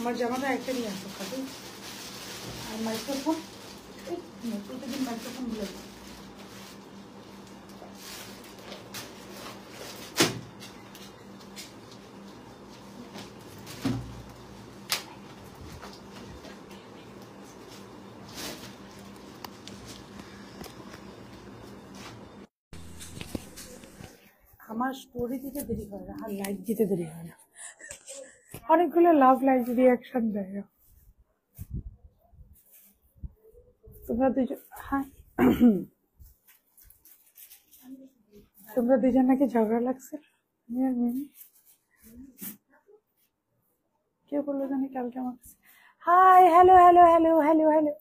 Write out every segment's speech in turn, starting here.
আমার জামাটা একটা নিয়ে আসো খাতে। আর মাইক্রোফোন, প্রতিদিন মাইক্রোফোন ভুলে যাই। আমার স্টোরি দিতে দেরি হয় না, আর লাইভ দিতে দেরি হয় না। অনেকগুলো লাভ লাইভ রিয়াকশন দেয়। তোমরা দুজন, হ্যাঁ তোমরা দুজন নাকি ঝগড়া লাগছে। কে বললো জানি কালকে আমার কাছে। Hi, hello hello hello hello hello,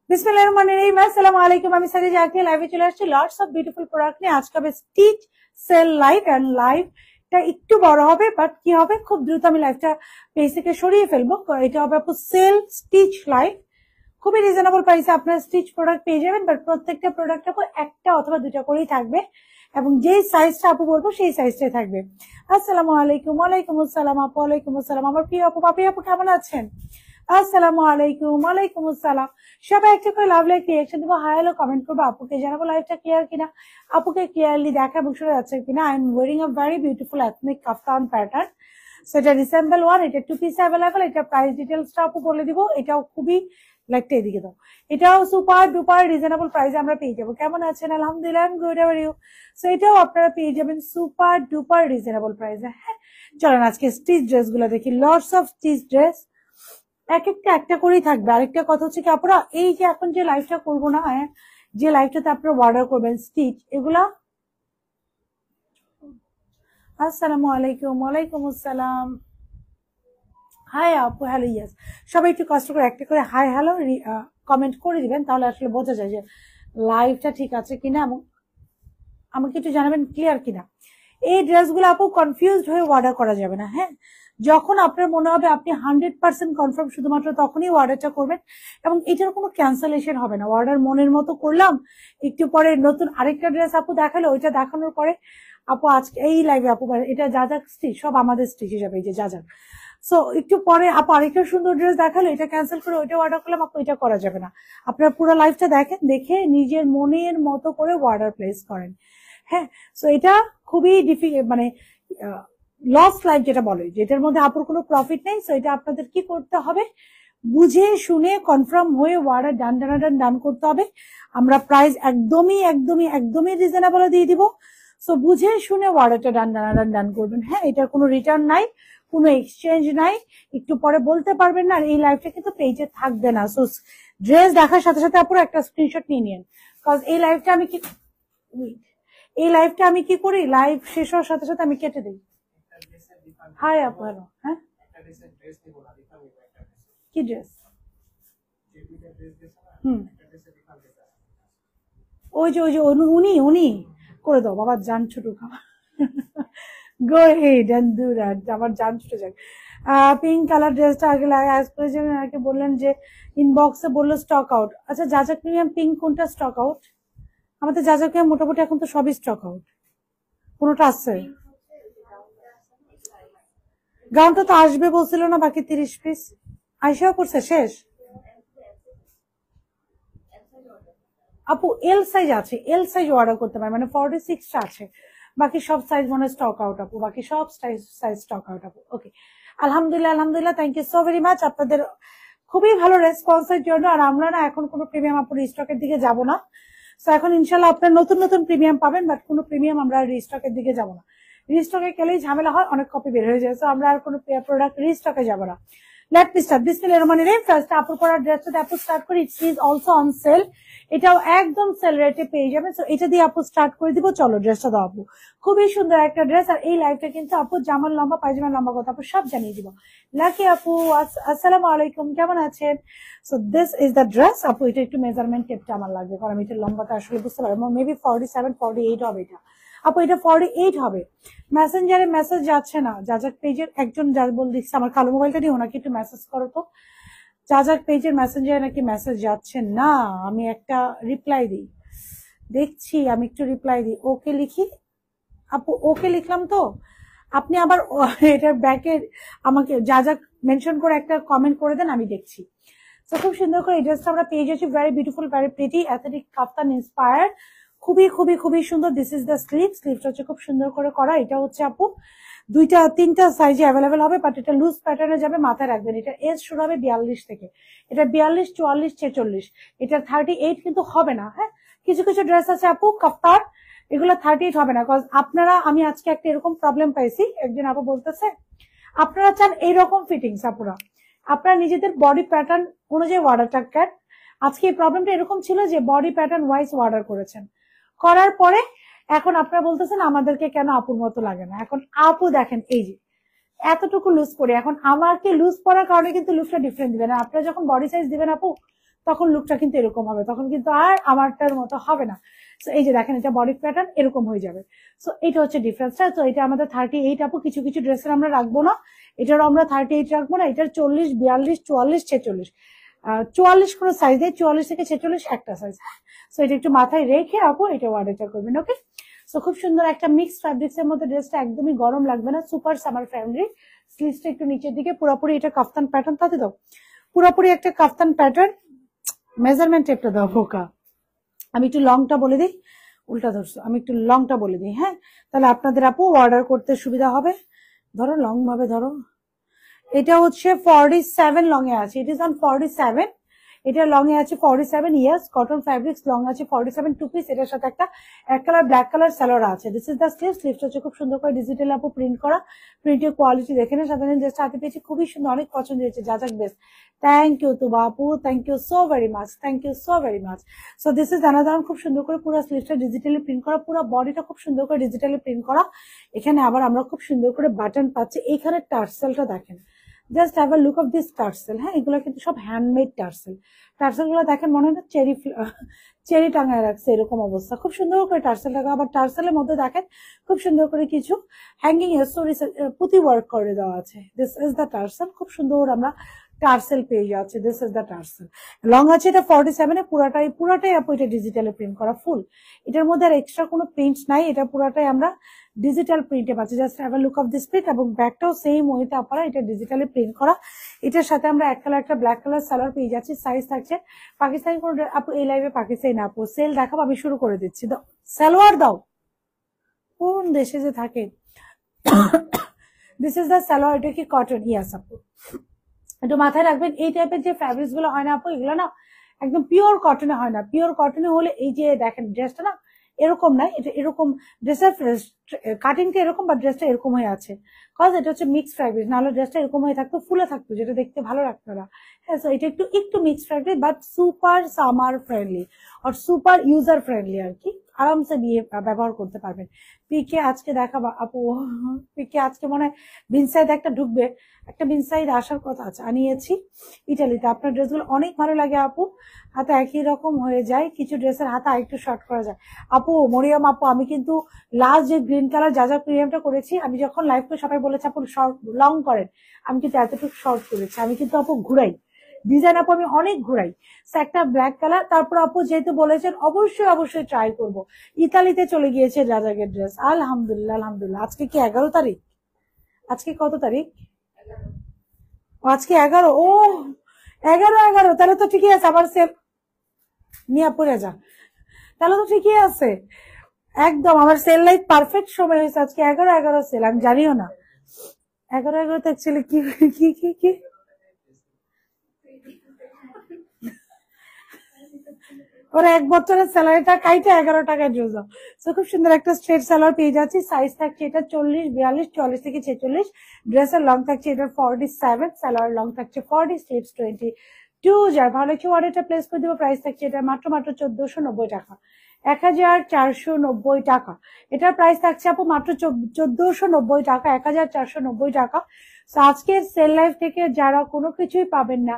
বিসমিল্লাহির রহমানির রহিম, আসসালামু আলাইকুম। আমি সাদিয়া আজকে লাইভে চলে আসছি লটস অফ বিউটিফুল প্রোডাক্ট নিয়ে। আজকে হবে স্টিচ সেল লাইভ, এন্ড লাইভটা একটু বড় হবে, বাট কি হবে, খুব দ্রুত আমি লাইভটা পেজ থেকে সরিয়ে ফেলবো। এটা হবে আপু সেল স্টিচ লাইভ। খুবই রিজনেবল প্রাইসে আপনার স্টিচ প্রোডাক্ট পেয়ে যাবেন, বাট প্রত্যেকটা প্রোডাক্ট আপু একটা অথবা দুটা করেই থাকবে, এবং যেই সাইজটা আপু বলবো সেই সাইজটাই থাকবে। আসসালামু আলাইকুম। ওয়ালাইকুম আসসালাম আপু। ওয়ালাইকুম আসসালাম আমার প্রিয় আপু। পাপি আপু কেমন আছেন? আসসালামু আলাইকুম। ওয়ালাইকুম আসসালাম। সবাই একটা করে লাভ লাইক রিঅ্যাকশন দেবো, হাই হ্যালো কমেন্ট করবো, আপুকে জানাবো লাইভটা ক্লিয়ার কিনা, আপুকে ক্লিয়ারলি দেখা এবং শোনা যাচ্ছে কিনা। I am wiring a very beautiful ethnic kaftan pattern. So এটা রিসেম্বল ওয়ান, এটা 2 পিস অ্যাভেলেবল। এটা প্রাইস ডিটেলসটা আপু বলে দিব। এটাও খুবই লাইকটা এদিকে দাও, এটাও সুপার ডুপার রিজনেবল প্রাইসে আমরা পেয়ে যাবো। কেমন আছেন? আলহামদুলিল্লাহ, I am good. How are you? So এটাও আপনারা পেয়ে যাবেন সুপার ডুপার রিজনেবল প্রাইসে। হ্যাঁ, চলেন আজকে স্টিচ ড্রেস গুলো দেখি। লটস অফ স্টিচ ড্রেস, এক একটা একটা করেই থাকবে। আরেকটা কথা হচ্ছে কি আপনারা এই যে এখন যে লাইভটা করবো না, যে লাইভটাতে আপনারা অর্ডার করবেন স্টিচ এগুলা। আসসালামু আলাইকুম। ওয়ালাইকুম আসসালাম। হাই আপু, হ্যালো, ইয়াস। সবাই একটু কষ্ট করে একটা করে হাই হ্যালো কমেন্ট করে দিবেন, তাহলে আসলে বোঝা যায় যে লাইভটা ঠিক আছে কিনা, এবং আমাকে একটু জানাবেন ক্লিয়ার কিনা। এই ড্রেসগুলো আপু কনফিউজড হয়ে অর্ডার করা যাবে না। হ্যাঁ, যখন আপনার মনে হবে আপনি 100% কনফার্ম, শুধুমাত্র তখনই অর্ডারটা করবেন, এবং এটার কোনো ক্যান্সেলেশন হবে না। অর্ডার মনের মতো করলাম, একটু পরে নতুন আরেকটা ড্রেস আপু দেখালো, ওইটা দেখানোর পরে আপু আজকে এই লাইভে আপু এটা যা যা স্টিচ সব আমাদের স্টিচ হিসাবে, এই যে যা যা। সো একটু পরে আপু আরেকটা সুন্দর ড্রেস দেখালো, এটা ক্যান্সেল করে ওইটা অর্ডার করলাম, আপু এটা করা যাবে না। আপনার পুরো লাইফটা দেখেন, দেখে নিজের মনের মতো করে অর্ডার প্লেস করেন। হ্যাঁ, সো এটা খুবই মানে লস লাইফ যেটা বলে, যেটার মধ্যে আপুর কোনো প্রফিট নেই। সো এটা আপনাদের কি করতে হবে, বুঝে শুনে কনফার্ম হয়ে অর্ডার ডান করতে হবে। আমরা প্রাইস একদমই একদমই একদমই রিজনেবল দিয়ে দিব। সো বুঝে শুনে অর্ডারটা ডান করবেন। হ্যাঁ, এটার কোনো রিটার্ন নাই, কোনো এক্সচেঞ্জ নাই, একটু পরে বলতে পারবেন না। আর এই লাইভটা কিন্তু পেজে থাকবে না। সো ড্রেস দেখার সাথে সাথে আপনারা একটা স্ক্রিনশট নিয়ে নিন, কজ এই লাইভটা আমি কি করি, লাইভ শেষ হওয়ার সাথে সাথে আমি কেটে দিই। হাই আপনার, হ্যাঁ কি ড্রেস? ওই যে উনি করে দাও বাবা, জান ছোট গো হেড এন্ড ডু দ্যাট, আমার জান ছোট যাক। পিঙ্ক কালার ড্রেসটা আগে আগে বললেন যে ইনবক্সে বললো স্টক আউট। আচ্ছা, জাজা প্রিমিয়াম পিঙ্ক কোনটা স্টক আউট? আমাদের জাজা প্রিমিয়াম মোটামুটি এখন তো সবই স্টক আউট, কোনটা আছে? গাউনটা তো আসবে বলছিল না, বাকি 30 পিস আইসাও করছে শেষ। আপু এল সাইজ আছে, এল সাইজ অর্ডার করতে পারে, মানে 46টা আছে, বাকি সব সাইজ মনে স্টক আউট আপু, বাকি সব সাইজ স্টক আউট আপু। ওকে, আলহামদুলিল্লাহ আলহামদুলিল্লাহ, thank you so very much আপনাদের খুবই ভালো রেসপন্সের জন্য। আর আমরা না এখন কোনো প্রিমিয়াম আপু রিস্টকের দিকে যাব না। তো এখন ইনশাল্লাহ আপনার নতুন নতুন প্রিমিয়াম পাবেন, বাট কোনো প্রিমিয়াম আমরা রিস্টকের দিকে যাব না। রিস্টকে গেলেই ঝামেলা হয়, অনেক কপি বের হয়ে যায়। তো আমরা আর কোনো প্রোডাক্ট রিস্টকে যাব না। Let me start. বিসমিল্লাহির রহমানির রহিম। ফার্স্ট আপুর পরা ড্রেসটা আপু স্টার্ট করি। It is also on sell, এটাও একদম সেল রেটে পেয়ে যাবেন। তো এটা দিয়ে আপু স্টার্ট করে দিব। চলো ড্রেসটা দাও আপু, খুবই সুন্দর একটা ড্রেস। আর এই লাইফটা কিন্তু আপু জামার লম্বা পায়জামার লম্বা কথা আপু সব জানিয়ে দিব। লাকি আপু, আসসালামু আলাইকুম, কেমন আছেন? So this is the dress আপু। এটা একটু মেজারমেন্ট টেপটা আমার লাগবে, কারণ এটা লম্বাটা আসলে বুঝতে পারবো, মেবি 47 48 হবে এটা আপু, এটা 48 হবে। মেসেঞ্জারে মেসেজ যাচ্ছে না, যাজাক পেজের একজন যা বল দিচ্ছে, আমার কালো মোবাইলটা নিয়ে ওনাকে একটু মেসেজ করো তো, যাজাক পেজের মেসেঞ্জারে নাকি মেসেজ যাচ্ছে না। আমি একটা রিপ্লাই দিই, দেখছি আমি একটু রিপ্লাই দিই। ওকে লিখি আপু, ওকে লিখলাম তো, আপনি আবার এটার ব্যাকে আমাকে যা যা মেনশন করে একটা কমেন্ট করে দেন, আমি দেখছি। তো খুব সুন্দর করে এই ড্রেসটা আমরা পেয়ে যাচ্ছি, very beautiful, very pretty, athletic kaftan inspire, খুবই খুবই খুবই সুন্দর। দিস ইজ দ্য স্লিভটা হচ্ছে খুব সুন্দর করে করা। এটা হচ্ছে আপু তিনটা সাইজে অ্যাভেলেবেল হবে, বাট এটা লুজ প্যাটার্নে যাবে, মাথায় রাখবেন। এটা এজ শুরু হবে 42 থেকে, এটা 42, 44, 46, এটা 38 কিন্তু হবে না। হ্যাঁ, কিছু কিছু ড্রেস আছে আপু কাফতার, এগুলো 38 হবে না, কজ আপনারা, আমি আজকে একটা এরকম প্রবলেম পাইছি, একজন আপু বলতেছে আপনারা চান এইরকম ফিটিংস, আপুরা আপনারা নিজেদের বডি প্যাটার্ন অনুযায়ী অর্ডারটা কেন। আজকে এই প্রবলেমটা এরকম ছিল যে বডি প্যাটার্ন ওয়াইজ অর্ডার করেছেন, করার পরে এখন আপনারা বলতেছেন আমাদেরকে কেন আপুর মতো লাগে না। এখন আপু দেখেন এই যে এতটুকু লুজ পরে, এখন আমাকে লুজ পরার কারণে কিন্তু লুকটা ডিফারেন্ট দিবেন। আপনারা যখন বডি সাইজ দিবেন আপু, তখন লুকটা কিন্তু এরকম হবে, তখন কিন্তু আর আমারটার মতো হবে না। সো এই যে দেখেন, এটা বডি প্যাটার্ন এরকম হয়ে যাবে। সো এটা হচ্ছে ডিফারেন্সটা। তো এটা আমাদের 38 আপু, কিছু কিছু ড্রেসের আমরা রাখবো না, এটারও আমরা 38 রাখবো না, এটার 40, 42, 44, 46, 44 কোনো সাইজ নেই, 44 থেকে 46 একটা সাইজ। সো এটা একটু মাথায় রেখে আপু এটা অর্ডারটা করবেন, ওকে। সো খুব সুন্দর একটা মিক্সড ফ্যাব্রিক্স এর মধ্যে ড্রেসটা, একদমই গরম লাগবে না, সুপার সামার ফ্রেন্ডলি। স্লিভসটা একটু নিচের দিকে, পুরোপুরি এটা কাফতান প্যাটার্ন, তাতে দাও পুরোপুরি একটা কাফতান প্যাটার্ন। মেজারমেন্ট টেপটা দাও বোকা, আমি একটু লংটা বলে দিই, উল্টা ধরছো, আমি একটু লংটা বলে দিই। হ্যাঁ, তাহলে আপনাদের আপু অর্ডার করতে সুবিধা হবে। ধরো লং ভাবে ধরো, এটা হচ্ছে 47 লং এ আছে, ইট ইজ অন 47, এটা লং এ আছে 47, ইয়াস, কটন ফ্যাব্রিক্স, লং আছে 47, টু পিস, এটার সাথে একটা এক কালার ব্ল্যাক কালার সালোয়ার আছে। দিস ইজ দ্য স্লিভস হচ্ছে খুব সুন্দর করে ডিজিটাল আপু প্রিন্ট করা, প্রিন্টের কোয়ালিটি দেখে না, সাধারণ ড্রেসটা হাতে পেয়েছি, খুবই সুন্দর, অনেক পছন্দ হয়েছে, যা যাক বেস্ট। থ্যাংক ইউ তো বাপু, thank you so very much, thank you so very much. So this is another, খুব সুন্দর করে পুরো স্লিভসটা ডিজিটালি প্রিন্ট করা, পুরো বডিটা খুব সুন্দর করে ডিজিটালি প্রিন্ট করা। এখানে আবার আমরা খুব সুন্দর করে বাটন পাচ্ছি, এখানে টার্সেলটা দেখেন, just have a look of this tassel. হ্যাঁ, এগুলো কিন্তু সব হ্যান্ডমেড টার্সেল, টার্সেল গুলো দেখেন মনে হয় চেরি টাঙায় রাখছে, এরকম অবস্থা। খুব সুন্দর করে টার্সেল টাকা, আবার টার্সেলের মধ্যে দেখেন খুব সুন্দর করে কিছু হ্যাঙ্গিং এসেসরিজ পুঁতি ওয়ার্ক করে দেওয়া আছে। দিস ইজ দ্য টার্সেল, খুব সুন্দর আমরা টার্সেল পেয়ে যাচ্ছে। This is the tassel, long আছে এটা 47 এ, পুরাটাই আপু এটা ডিজিটালে প্রিন্ট করা ফুল, এটার মধ্যে আর এক্সট্রা কোনো প্রিন্ট নাই, এটা পুরাটাই আমরা ডিজিটাল প্রিন্টে পাচ্ছি। Just have a look of this print, এবং ব্যাকটাও সেম ওয়েতে আপনারা এটা ডিজিটালি প্রিন্ট করা। এটার সাথে আমরা এক কালার একটা ব্ল্যাক কালার সালোয়ার পেয়ে যাচ্ছি, সাইজ থাকছে পাকিস্তানি কোনো আপু, এই লাইভে পাকিস্তানি না আপু, সেল দেখাবো, আমি শুরু করে দিচ্ছি, দাও সালোয়ার দাও, কোন দেশে যে থাকে। দিস ইজ দ্য সালোয়ার, এটা কি কটন? ইয়াস আপু, একটু মাথায় রাখবেন, এই টাইপের যে ফ্যাব্রিক্স গুলো হয় না আপু, এগুলো না একদম পিওর কটনে হয় না, পিওর কটনে হলে এই যে দেখেন ড্রেসটা না এরকম নাই, এটা এরকম, ড্রেসের কাটিংটা এরকম, বা ড্রেসটা এরকম হয়ে আছে, কজ এটা হচ্ছে মিক্স ফ্যাব্রিক, নাহলে ড্রেসটা এরকম হয়ে থাকতো, ফুলে থাকতো, যেটা দেখতে ভালো লাগতো না। হ্যাঁ, সো এটা একটু একটু mix fabric, but super summer friendly আর সুপার ইউজার ফ্রেন্ডলি আর কি, আরামসে নিয়ে ব্যবহার করতে পারবেন। পিকে আজকে দেখাবো আপু, পিকে আজকে মনে হয় বিনসাইড একটা ঢুকবে, একটা বিনসাইড আসার কথা আছে, আনিয়েছি ইটালিতে। আপনার ড্রেসগুলো অনেক ভালো লাগে আপু, হাতে একই রকম হয়ে যায়, কিছু ড্রেসের হাতে আরেকটু শর্ট করা যায়। আপু মরিয়ম আপু, আমি কিন্তু লাস্ট যে গ্রিন কালার যা যা প্রিমিয়ামটা করেছি, আমি যখন লাইভ করে সবাই বলেছে আপু শর্ট লং করেন, আমি কিন্তু এতটুকু শর্ট করেছি, আমি কিন্তু আপু ঘুরাই ডিজাইন, আপু আমি অনেক ঘুরাই। একটা ব্ল্যাক কালার, তারপর আপু যেহেতু বলেছেন অবশ্যই অবশ্যই ট্রাই করব। ইতালিতে চলে গিয়েছে রাজাগের ড্রেস, আলহামদুলিল্লাহ আলহামদুলিল্লাহ। আজকে কি 11 তারিখ? আজকে কত তারিখ? আজকে 11, ও 11, তাহলে তো ঠিকই আছে, আবার সেল নিয়ে পড়ে যা, তাহলে তো ঠিকই আছে, একদম আমার সেল লাইফ পারফেক্ট সময় হয়েছে, আজকে 11 সেল, আমি জানিও না 11 তো অ্যাকচুয়ালি কি কি কি কি ওরা 1 বছরের স্যালারিটা কাইটে 11 টাকায় ড্রেস দাও। তো খুব সুন্দর একটা স্ট্রেট সালোয়ার পেয়ে যাচ্ছি, সাইজ থাকছে এটা 40, 42, 44 থেকে 46, ড্রেসের লং থাকছে এটা 47, সালোয়ার লং থাকছে 40, স্লিভস 22। যার ভালো লাগছে অর্ডারটা প্লেস করে দেবো, প্রাইস থাকছে এটা মাত্র 1490 টাকা, 1490 টাকা। এটার প্রাইস থাকছে আপু মাত্র 1490 টাকা, 1490 টাকা। আজকের সেল লাইফ থেকে যারা কোনো কিছুই পাবেন না,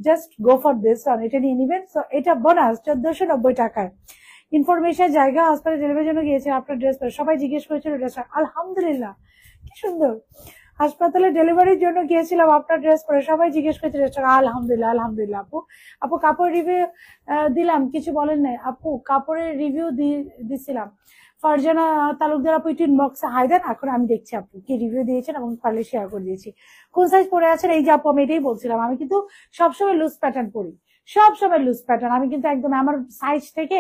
just go for this one, এটা নিয়ে নিবেন। সো এটা বোনাস 1490 টাকায়। ইনফরমেশন জায়গা হসপিটাল ডেলিভারির জন্য গিয়েছে, আপনার ড্রেস সবাই জিজ্ঞেস করেছিল ড্রেস, আলহামদুলিল্লাহ কি সুন্দর, হাসপাতালে ডেলিভারির জন্য গিয়েছিলাম আপনার ড্রেস পরে, সবাই জিজ্ঞেস করছে ড্রেসটা। আলহামদুলিল্লাহ আলহামদুলিল্লাহ আপু। আপু কাপড় রিভিউ দিলাম, কিছু বলেন নাই আপু। কাপড়ের রিভিউ দিছিলাম। ফারজানা তালুকদার আপু একটু ইনবক্সে হাই দেন, এখন আমি দেখছি আপু কি রিভিউ দিয়েছেন এবং পারলে শেয়ার করে দিয়েছি। কোন সাইজ পরে আছেন? এই যে আপু আমি এটাই বলছিলাম, আমি কিন্তু সবসময় লুজ প্যাটার্ন পরি, সবসময় লুজ প্যাটার্ন। আমি কিন্তু একদম আমার সাইজ থেকে,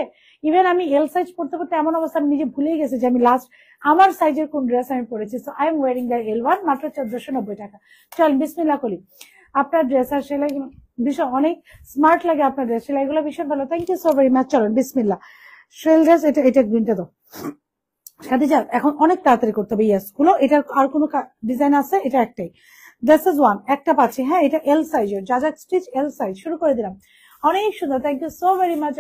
ইভেন আমি এল সাইজ পড়তে পড়তে এমন অবস্থা আমি নিজে ভুলেই গেছি যে আমি লাস্ট আমার সাইজের কোন ড্রেস আমি পরেছি। So I am wiring the L1, মাত্র 1490 টাকা। চল বিসমিল্লাহ করি। আপনার ড্রেস আর সেলাই ভীষণ অনেক স্মার্ট লাগে, আপনার ড্রেস সেলাইগুলো ভীষণ ভালো, thank you so very much. চলেন বিসমিল্লাহ। সেল ড্রেস, এটা গ্রিনটা দাও সাথে যা, এখন অনেক তাড়াতাড়ি করতে হবে। ইয়াস গুলো, এটার আর কোনো ডিজাইন আছে? এটা একটাই, দিস ইজ ওয়ান, একটা পাচ্ছি। হ্যাঁ এটা এল সাইজের, জাজাক স্টিচ এল সাইজ। শুরু করে দিলাম, অনেক সুন্দর, thank you so very much.